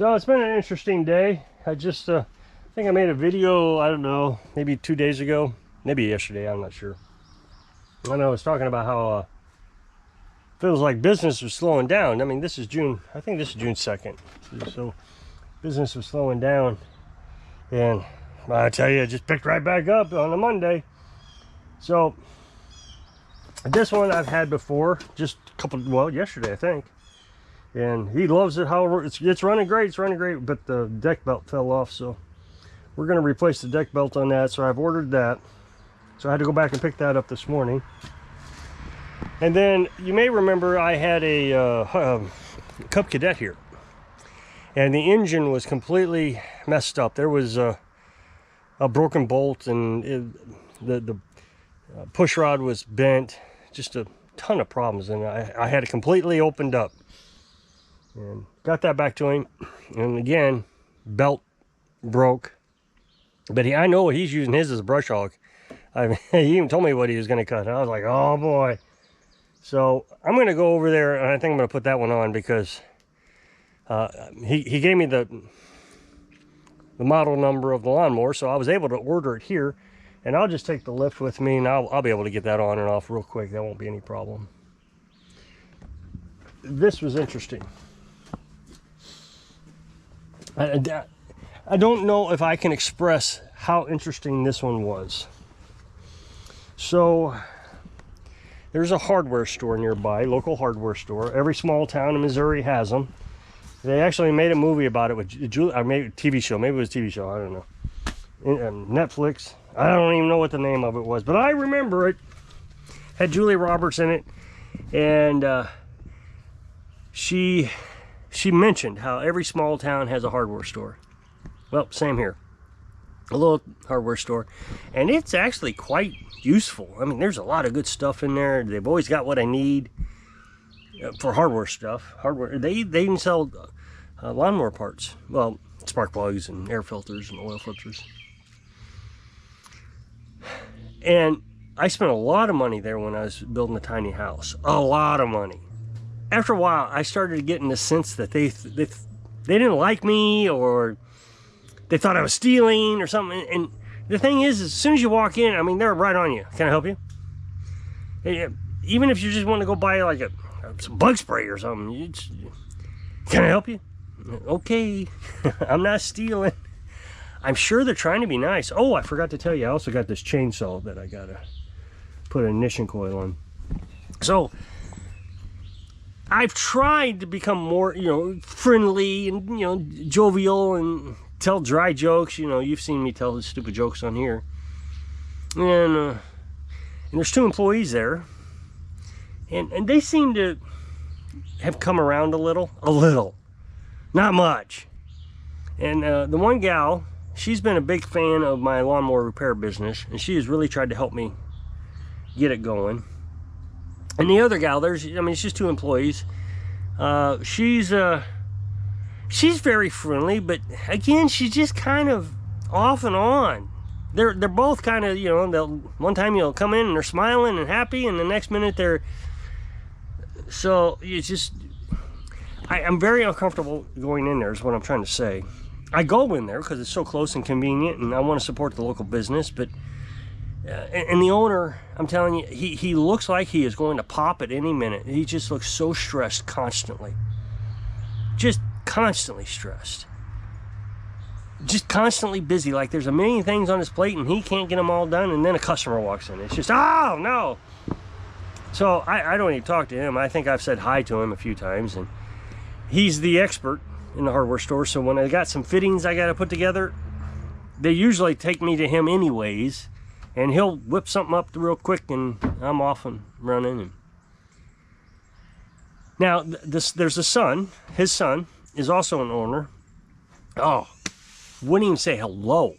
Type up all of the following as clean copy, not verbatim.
So it's been an interesting day. I just think I made a video, I don't know, maybe 2 days ago, maybe yesterday, I'm not sure. And I was talking about how feels like business was slowing down. I mean, this is June, I think this is June 2nd. So business was slowing down. And I tell you, it just picked right back up on a Monday. So this one I've had before, just a couple, well, yesterday I think. And he loves it how it's running great, but the deck belt fell off, so we're going to replace the deck belt on that. So I've ordered that, so I had to go back and pick that up this morning. And then you may remember I had a Cub Cadet here, and the engine was completely messed up. There was a broken bolt, and the push rod was bent, just a ton of problems, and I had it completely opened up. And got that back to him, and again, belt broke. But I know he's using his as a brush hog. I mean, he even told me what he was going to cut. And I was like, oh boy. So I'm going to go over there, and I think I'm going to put that one on because he gave me the model number of the lawnmower, so I was able to order it here. And I'll just take the lift with me, and I'll be able to get that on and off real quick. That won't be any problem. This was interesting. I don't know if I can express how interesting this one was. So there's a hardware store nearby, local hardware store. Every small town in Missouri has them. They actually made a movie about it with Julie, or maybe a TV show. Maybe it was a TV show. I don't know. Netflix. I don't even know what the name of it was, but I remember it. Had Julie Roberts in it, and she mentioned how every small town has a hardware store. Well, same here. A little hardware store. And it's actually quite useful. I mean, there's a lot of good stuff in there. They've always got what I need for hardware stuff. Hardware. They even sell lawnmower parts. Well, spark plugs and air filters and oil filters. And I spent a lot of money there when I was building a tiny house. A lot of money. After a while, I started getting the sense that they didn't like me, or they thought I was stealing or something. And the thing is, as soon as you walk in, I mean, they're right on you. Can I help you? Even if you just want to go buy like some bug spray or something, can I help you? Okay, I'm not stealing. I'm sure they're trying to be nice. Oh, I forgot to tell you, I also got this chainsaw that I gotta put an ignition coil on. So I've tried to become more, friendly and, jovial and tell dry jokes. You've seen me tell the stupid jokes on here. And there's 2 employees there. And they seem to have come around a little. Not much. And the one gal, she's been a big fan of my lawnmower repair business. And she has really tried to help me get it going. And the other gal, it's just 2 employees. She's very friendly, but again, she's just kind of off and on. They're both kind of, one time you'll come in and they're smiling and happy, and the next minute they're. So it's just, I'm very uncomfortable going in there. Is what I'm trying to say. I go in there because it's so close and convenient, and I want to support the local business, but. And the owner, I'm telling you, he looks like he is going to pop at any minute. He just looks so stressed constantly. Just constantly stressed. Just constantly busy. Like there's a million things on his plate and he can't get them all done, and then a customer walks in. It's just, oh, no. So I don't even talk to him. I think I've said hi to him a few times, and he's the expert in the hardware store. So when I got some fittings I got to put together, they usually take me to him anyways. And he'll whip something up real quick, and I'm off and running. And now, there's a son. His son is also an owner. Oh, wouldn't even say hello.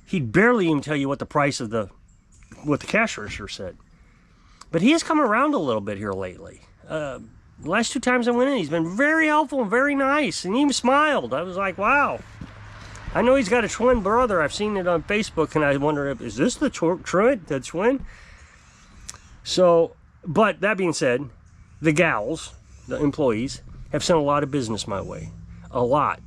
He'd barely even tell you what the price of what the cash register said. But he has come around a little bit here lately. The last 2 times I went in, he's been very helpful and very nice, and he even smiled. I was like, wow. I know he's got a twin brother. I've seen it on Facebook, and I wonder is this the twin? So, but that being said, the gals, the employees, have sent a lot of business my way. A lot.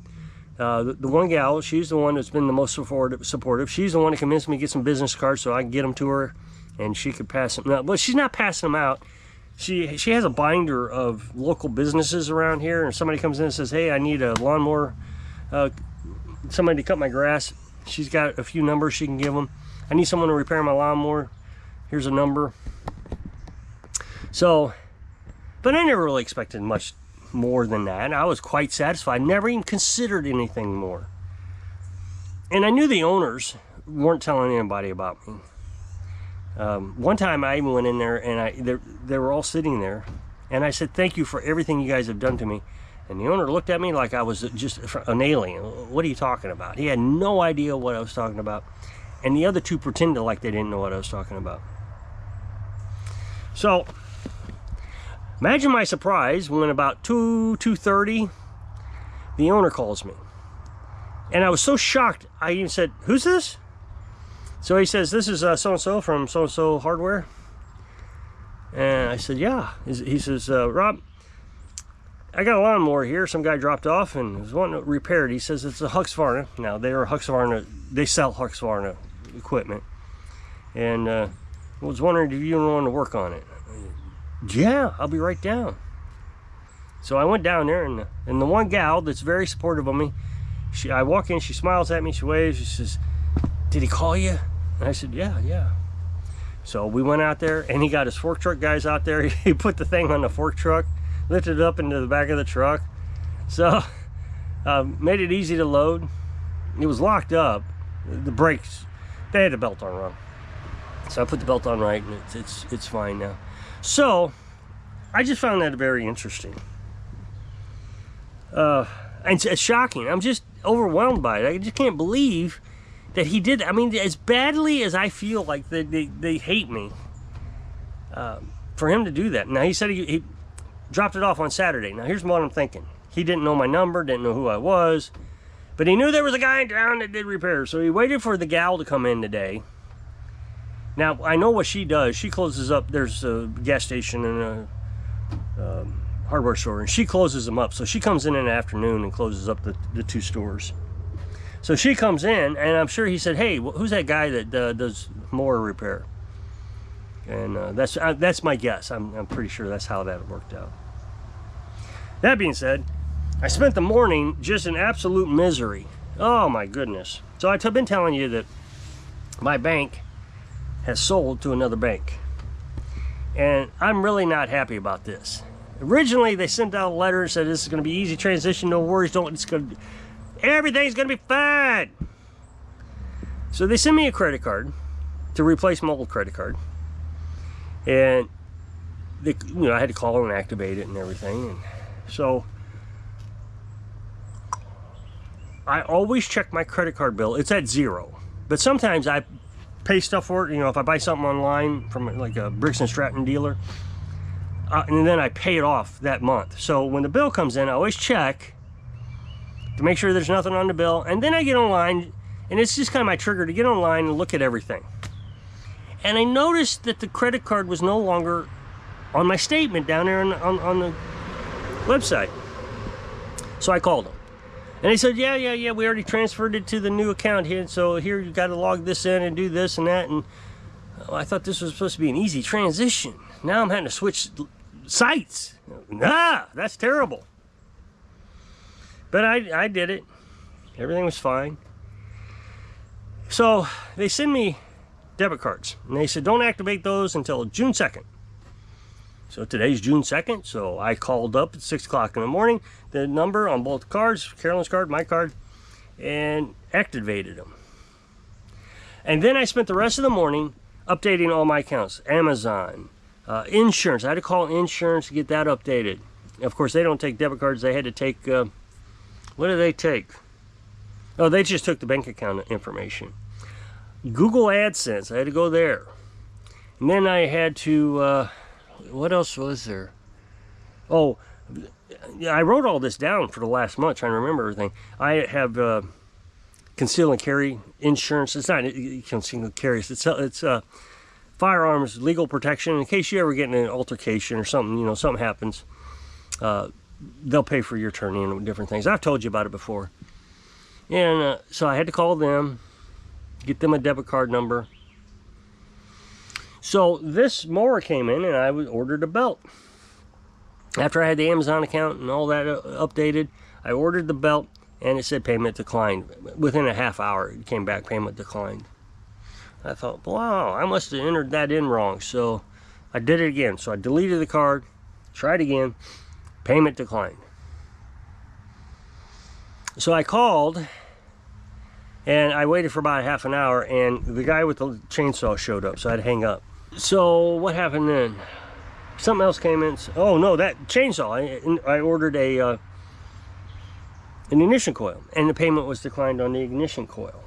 The one gal, she's the one that's been the most supportive. She's the one that convinced me to get some business cards so I can get them to her, and she could pass them. Well, she's not passing them out. She has a binder of local businesses around here, and somebody comes in and says, hey, I need a lawnmower, somebody to cut my grass. She's got a few numbers she can give them. I need someone to repair my lawnmower. Here's a number. So, but I never really expected much more than that. I was quite satisfied. Never even considered anything more. And I knew the owners weren't telling anybody about me. One time I even went in there and they were all sitting there, and I said, thank you for everything you guys have done to me. And the owner looked at me like I was just an alien. What are you talking about? He had no idea what I was talking about. And the other two pretended like they didn't know what I was talking about. So, imagine my surprise when about 2:30, the owner calls me. And I was so shocked, I even said, who's this? So he says, this is so-and-so from so-and-so hardware. And I said, yeah. He says, Rob, I got a lawnmower here. Some guy dropped off and was wanting it repaired. He says it's a Husqvarna. Now, they sell Husqvarna equipment. And I was wondering if you want to work on it. Yeah, I'll be right down. So I went down there, and the one gal that's very supportive of me, I walk in, she smiles at me, she waves, she says, did he call you? And I said, yeah. So we went out there, and he got his fork truck guys out there. He put the thing on the fork truck, lifted it up into the back of the truck. So made it easy to load. It was locked up. The brakes, they had the belt on wrong. So I put the belt on right, and it's fine now. So I just found that very interesting. And it's shocking. I'm just overwhelmed by it. I just can't believe that he did. I mean, as badly as I feel like they hate me, for him to do that. Now, he said he dropped it off on Saturday. Now, here's what I'm thinking. He didn't know my number, didn't know who I was, but he knew there was a guy in town that did repairs. So he waited for the gal to come in today. Now, I know what she does. She closes up. There's a gas station and a hardware store, and she closes them up. So she comes in the afternoon and closes up the two stores. So she comes in, and I'm sure he said, hey, who's that guy that does mower repair? And that's my guess. I'm pretty sure that's how that worked out. That being said, I spent the morning just in absolute misery. Oh, my goodness. So I've been telling you that my bank has sold to another bank. And I'm really not happy about this. Originally, they sent out a letter and said, this is going to be easy transition, no worries, everything's going to be fine. So they sent me a credit card to replace my old credit card. And I had to call and activate it and everything. And so I always check my credit card bill. It's at 0. But sometimes I pay stuff for it. If I buy something online from like a Briggs & Stratton dealer, and then I pay it off that month. So when the bill comes in, I always check to make sure there's nothing on the bill. And then I get online, and it's just kind of my trigger to get online and look at everything. And I noticed that the credit card was no longer on my statement down there on the website. So I called them. And they said, yeah, we already transferred it to the new account here. So here you got to log this in and do this and that. And I thought this was supposed to be an easy transition. Now I'm having to switch sites. That's terrible. But I did it. Everything was fine. So they send me debit cards. And they said, don't activate those until June 2nd. So today's June 2nd, so I called up at 6 o'clock in the morning, the number on both cards, Carolyn's card, my card, and activated them. And then I spent the rest of the morning updating all my accounts, Amazon, insurance. I had to call insurance to get that updated. Of course, they don't take debit cards. They had to take, what did they take? Oh, they just took the bank account information. Google AdSense, I had to go there. And then I had to... what else was there? Oh, I wrote all this down for the last month, trying to remember everything. I have conceal and carry insurance. It's not conceal and carry. It's firearms legal protection in case you ever get in an altercation or something. Something happens. They'll pay for your attorney and different things. I've told you about it before. And so I had to call them, get them a debit card number. So this mower came in and I ordered a belt. After I had the Amazon account and all that updated, I ordered the belt and it said payment declined. Within a half hour it came back, payment declined. I thought, wow, I must have entered that in wrong. So I did it again. So I deleted the card, tried again, payment declined. So I called and I waited for about half an hour and the guy with the chainsaw showed up, so I had to hang up. So what happened then? Something else came in. Oh no, that chainsaw, I ordered an ignition coil and the payment was declined on the ignition coil.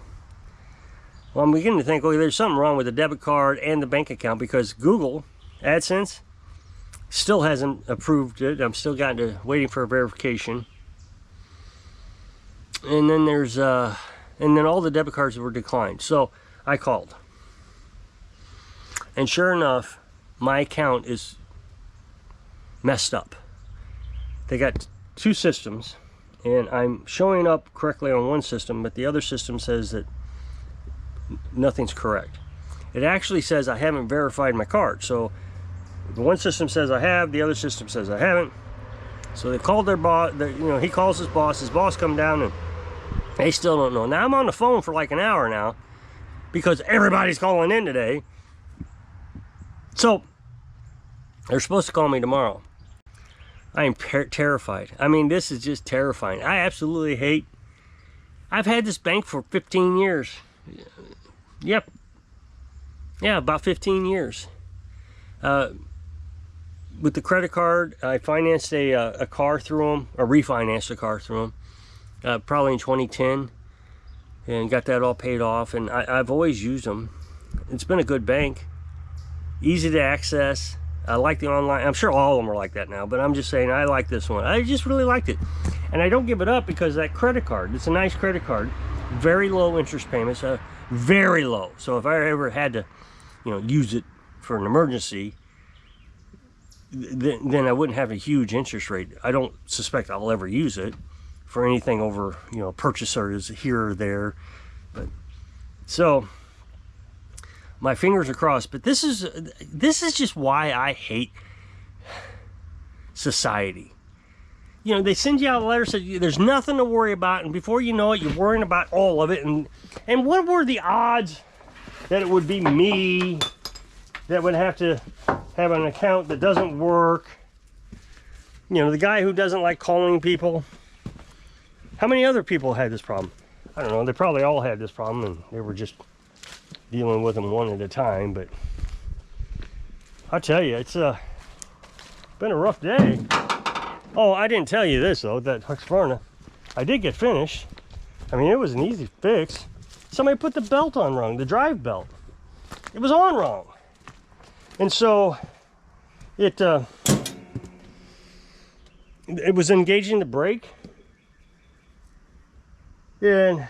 Well, I'm beginning to think, okay, there's something wrong with the debit card and the bank account, because Google AdSense still hasn't approved it. I'm still waiting for a verification. And then and then all the debit cards were declined. So I called. And sure enough, my account is messed up. They got two systems and I'm showing up correctly on one system, but the other system says that nothing's correct. It actually says I haven't verified my card. So the one system says I have, the other system says I haven't. So they called their boss, he calls his boss come down and they still don't know. Now I'm on the phone for like an hour now because everybody's calling in today. So they're supposed to call me tomorrow. I am terrified. I mean, this is just terrifying. I absolutely hate. I've had this bank for 15 years. Yep. Yeah, about 15 years. With the credit card, I financed a car through them, or refinanced a car through them, probably in 2010, and got that all paid off. And I've always used them. It's been a good bank, easy to access. I like the online. I'm sure all of them are like that now, but I'm just saying I like this one. I just really liked it, and I don't give it up because that credit card. It's a nice credit card, very low interest payments, very low. So if I ever had to, use it for an emergency, then I wouldn't have a huge interest rate. I don't suspect I'll ever use it for anything over, purchasers here or there. But so my fingers are crossed. But this is just why I hate society. They send you out a letter saying there's nothing to worry about, and before you know it, you're worrying about all of it. And what were the odds that it would be me that would have to have an account that doesn't work? The guy who doesn't like calling people. How many other people had this problem? I don't know. They probably all had this problem, and they were just dealing with them one at a time. But I'll tell you, it's been a rough day. Oh, I didn't tell you this though, that Husqvarna, I did get finished. I mean, it was an easy fix. Somebody put the belt on wrong, the drive belt. It was on wrong. And so it was engaging the brake, and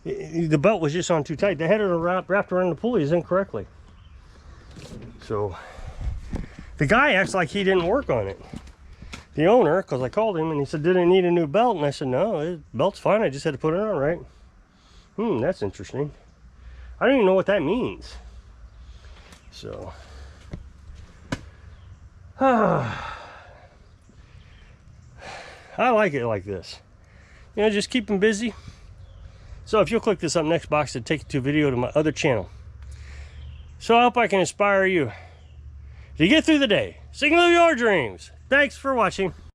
the belt was just on too tight. They had it wrapped around the pulleys incorrectly. So the guy acts like he didn't work on it. The owner, because I called him and he said, did it need a new belt? And I said, no, the belt's fine. I just had to put it on right. That's interesting. I don't even know what that means. So, I like it like this. Just keep them busy. So if you'll click this up next box, it'll take you to a video to my other channel. So I hope I can inspire you to get through the day, sing through your dreams. Thanks for watching.